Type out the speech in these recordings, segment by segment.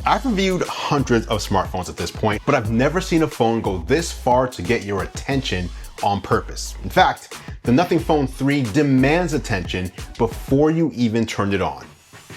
I've reviewed hundreds of smartphones at this point, but I've never seen a phone go this far to get your attention on purpose. In fact, the Nothing Phone 3 demands attention before you even turn it on.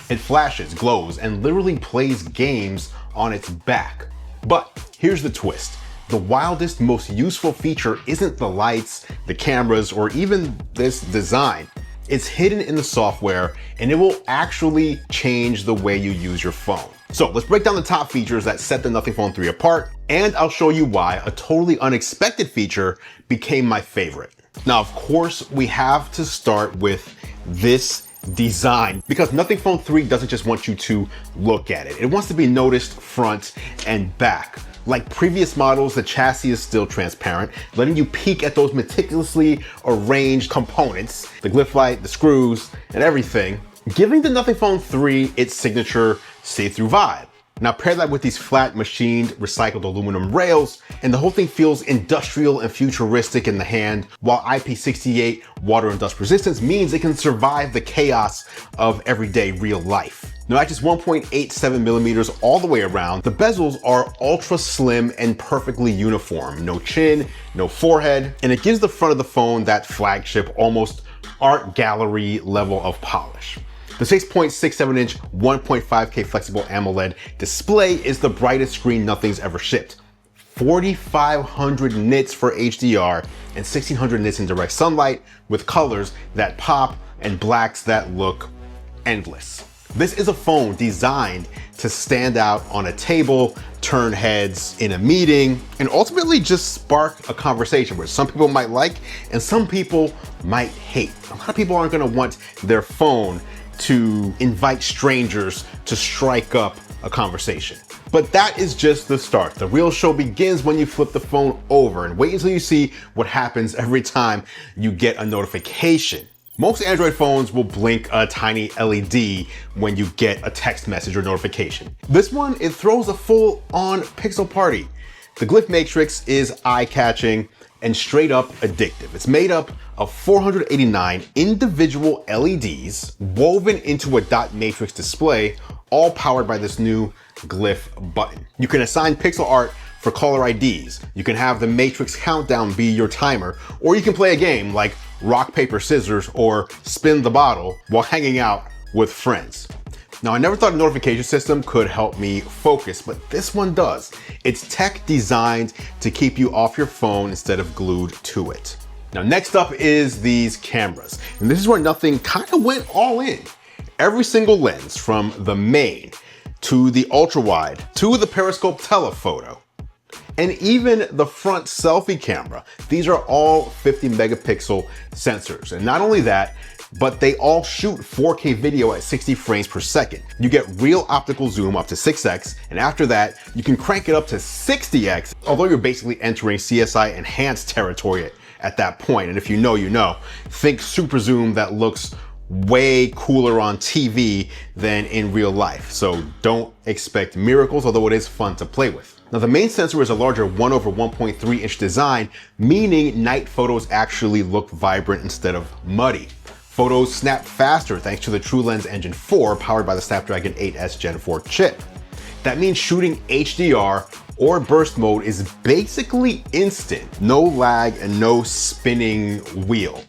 It flashes, glows, and literally plays games on its back. But here's the twist. The wildest, most useful feature isn't the lights, the cameras, or even this design. It's hidden in the software, and it will actually change the way you use your phone. So let's break down the top features that set the Nothing Phone 3 apart, and I'll show you why a totally unexpected feature became my favorite. Now, of course, we have to start with this design, because Nothing Phone 3 doesn't just want you to look at it. It wants to be noticed front and back. Like previous models, the chassis is still transparent, letting you peek at those meticulously arranged components, the glyph light, the screws, and everything, giving the Nothing Phone 3 its signature see-through vibe. Now pair that with these flat machined recycled aluminum rails, and the whole thing feels industrial and futuristic in the hand, while IP68 water and dust resistance means it can survive the chaos of everyday real life. Now at just 1.87 millimeters all the way around, the bezels are ultra slim and perfectly uniform. No chin, no forehead, and it gives the front of the phone that flagship, almost art gallery level of polish. The 6.67-inch 1.5K flexible AMOLED display is the brightest screen Nothing's ever shipped. 4,500 nits for HDR and 1,600 nits in direct sunlight, with colors that pop and blacks that look endless. This is a phone designed to stand out on a table, turn heads in a meeting, and ultimately just spark a conversation where some people might like and some people might hate. A lot of people aren't gonna want their phone to invite strangers to strike up a conversation. But that is just the start. The real show begins when you flip the phone over, and wait until you see what happens every time you get a notification. Most Android phones will blink a tiny LED when you get a text message or notification. This one, it throws a full-on pixel party. The Glyph Matrix is eye-catching and straight up addictive. It's made up of 489 individual LEDs woven into a dot matrix display, all powered by this new Glyph button. You can assign pixel art for caller IDs. You can have the matrix countdown be your timer, or you can play a game like rock, paper, scissors, or spin the bottle while hanging out with friends. Now, I never thought a notification system could help me focus, but this one does. It's tech designed to keep you off your phone instead of glued to it. Now, next up is these cameras. And this is where Nothing kind of went all in. Every single lens, from the main to the ultra wide to the periscope telephoto, and even the front selfie camera. These are all 50 megapixel sensors. And not only that, but they all shoot 4K video at 60 frames per second. You get real optical zoom up to 6x, and after that, you can crank it up to 60x, although you're basically entering CSI enhanced territory at that point. And if you know, you know. Think super zoom that looks way cooler on TV than in real life. So don't expect miracles, although it is fun to play with. Now, the main sensor is a larger 1/1.3 inch design, meaning night photos actually look vibrant instead of muddy. Photos snap faster thanks to the TrueLens Engine 4 powered by the Snapdragon 8S Gen 4 chip. That means shooting HDR or burst mode is basically instant. No lag and no spinning wheel.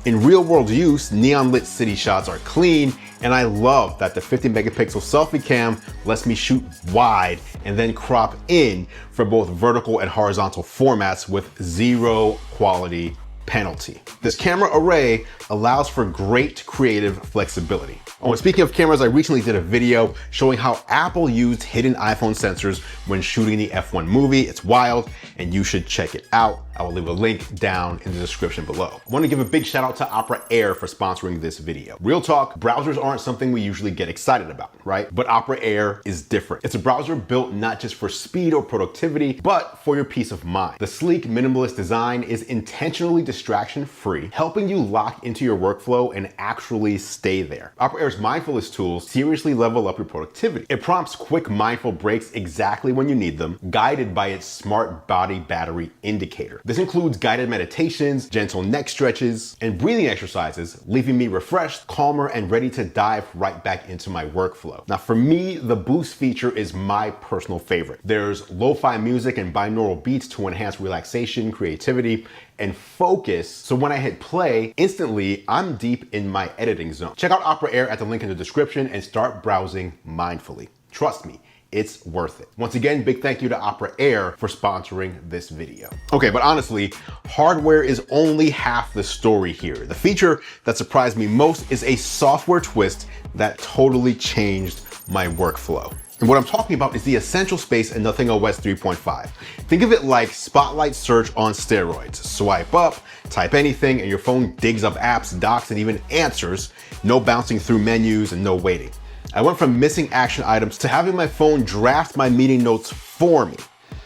In real world use, neon lit city shots are clean, and I love that the 50 megapixel selfie cam lets me shoot wide and then crop in for both vertical and horizontal formats with zero quality penalty. This camera array allows for great creative flexibility. Oh, and speaking of cameras, I recently did a video showing how Apple used hidden iPhone sensors when shooting the F1 movie. It's wild, and you should check it out. I will leave a link down in the description below. I want to give a big shout out to Opera Air for sponsoring this video. Real talk, browsers aren't something we usually get excited about, right? But Opera Air is different. It's a browser built not just for speed or productivity, but for your peace of mind. The sleek, minimalist design is intentionally distraction-free, helping you lock into your workflow and actually stay there. Opera Air's mindfulness tools seriously level up your productivity. It prompts quick mindful breaks exactly when you need them, guided by its smart body battery indicator. This includes guided meditations, gentle neck stretches, and breathing exercises, leaving me refreshed, calmer, and ready to dive right back into my workflow. Now for me, the boost feature is my personal favorite. There's lo-fi music and binaural beats to enhance relaxation, creativity, and focus. So when I hit play, instantly I'm deep in my editing zone. Check out Opera Air at the link in the description and start browsing mindfully. Trust me, it's worth it. Once again, big thank you to Opera Air for sponsoring this video. Okay, but honestly, hardware is only half the story here. The feature that surprised me most is a software twist that totally changed my workflow. And what I'm talking about is the essential space in Nothing OS 3.5. Think of it like Spotlight search on steroids. Swipe up, type anything, and your phone digs up apps, docs, and even answers. No bouncing through menus and no waiting. I went from missing action items to having my phone draft my meeting notes for me.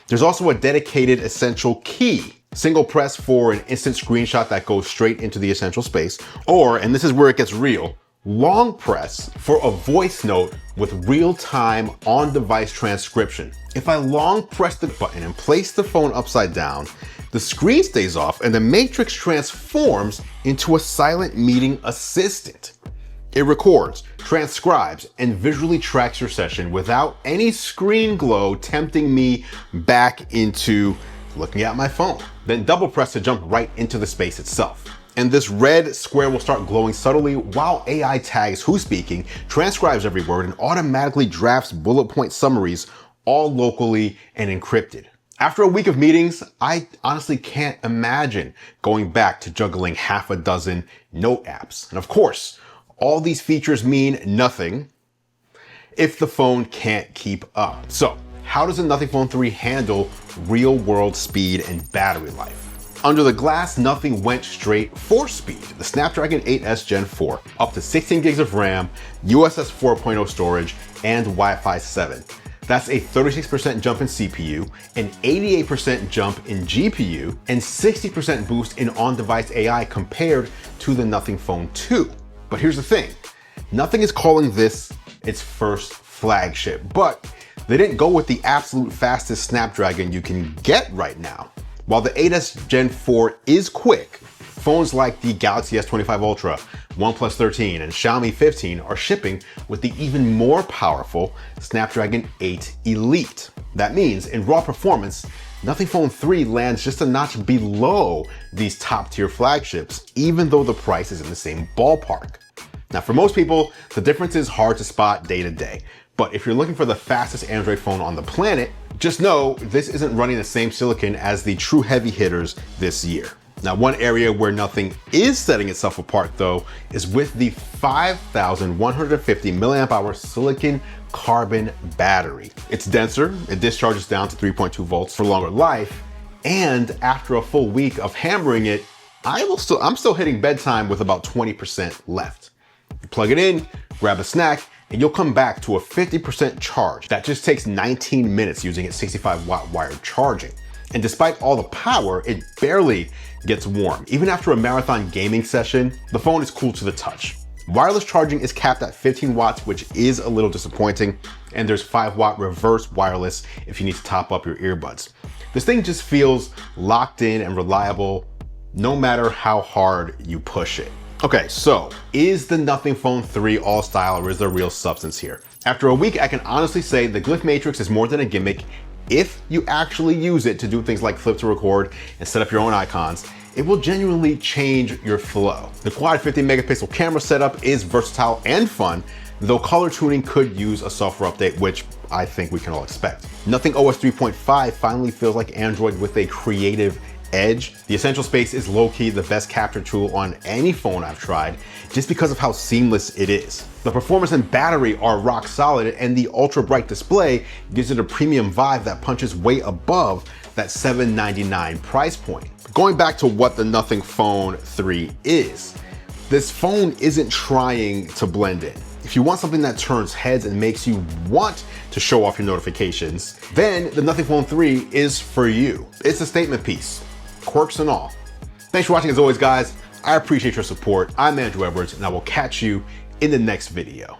There's also a dedicated essential key. Single press for an instant screenshot that goes straight into the essential space. Or, and this is where it gets real, long press for a voice note with real-time on-device transcription. If I long press the button and place the phone upside down, the screen stays off and the Matrix transforms into a silent meeting assistant. It records, transcribes, and visually tracks your session without any screen glow tempting me back into looking at my phone. Then double press to jump right into the space itself. And this red square will start glowing subtly while AI tags who's speaking, transcribes every word, and automatically drafts bullet point summaries, all locally and encrypted. After a week of meetings, I honestly can't imagine going back to juggling half a dozen note apps. And of course, all these features mean nothing if the phone can't keep up. So, how does the Nothing Phone 3 handle real-world speed and battery life? Under the glass, Nothing went straight for speed. The Snapdragon 8S Gen 4, up to 16 gigs of RAM, USS 4.0 storage, and Wi-Fi 7. That's a 36% jump in CPU, an 88% jump in GPU, and 60% boost in on-device AI compared to the Nothing Phone 2. But here's the thing, Nothing is calling this its first flagship, but they didn't go with the absolute fastest Snapdragon you can get right now. While the 8S Gen 4 is quick, phones like the Galaxy S25 Ultra, OnePlus 13, and Xiaomi 15 are shipping with the even more powerful Snapdragon 8 Elite. That means in raw performance, Nothing Phone 3 lands just a notch below these top-tier flagships, even though the price is in the same ballpark. Now, for most people, the difference is hard to spot day to day. But if you're looking for the fastest Android phone on the planet, just know this isn't running the same silicon as the true heavy hitters this year. Now, one area where Nothing is setting itself apart though is with the 5,150 milliamp hour silicon carbon battery. It's denser, it discharges down to 3.2 volts for longer life, and after a full week of hammering it, I'm still hitting bedtime with about 20% left. You plug it in, grab a snack, and you'll come back to a 50% charge. That just takes 19 minutes using its 65 watt wired charging. And despite all the power, it barely gets warm. Even after a marathon gaming session, the phone is cool to the touch. Wireless charging is capped at 15 watts, which is a little disappointing. And there's 5 watt reverse wireless if you need to top up your earbuds. This thing just feels locked in and reliable no matter how hard you push it. Okay, so is the Nothing Phone 3 all style or is there real substance here? After a week, I can honestly say the Glyph Matrix is more than a gimmick. If you actually use it to do things like flip to record and set up your own icons, it will genuinely change your flow. The quad 50 megapixel camera setup is versatile and fun, though color tuning could use a software update, which I think we can all expect. Nothing OS 3.5 finally feels like Android with a creative edge. The Essential Space is low-key the best capture tool on any phone I've tried, just because of how seamless it is. The performance and battery are rock solid, and the ultra bright display gives it a premium vibe that punches way above that $799 price point. Going back to what the Nothing Phone 3 is, this phone isn't trying to blend in. If you want something that turns heads and makes you want to show off your notifications, then the Nothing Phone 3 is for you. It's a statement piece, quirks and all. Thanks for watching as always, guys. I appreciate your support. I'm Andrew Edwards, and I will catch you in the next video.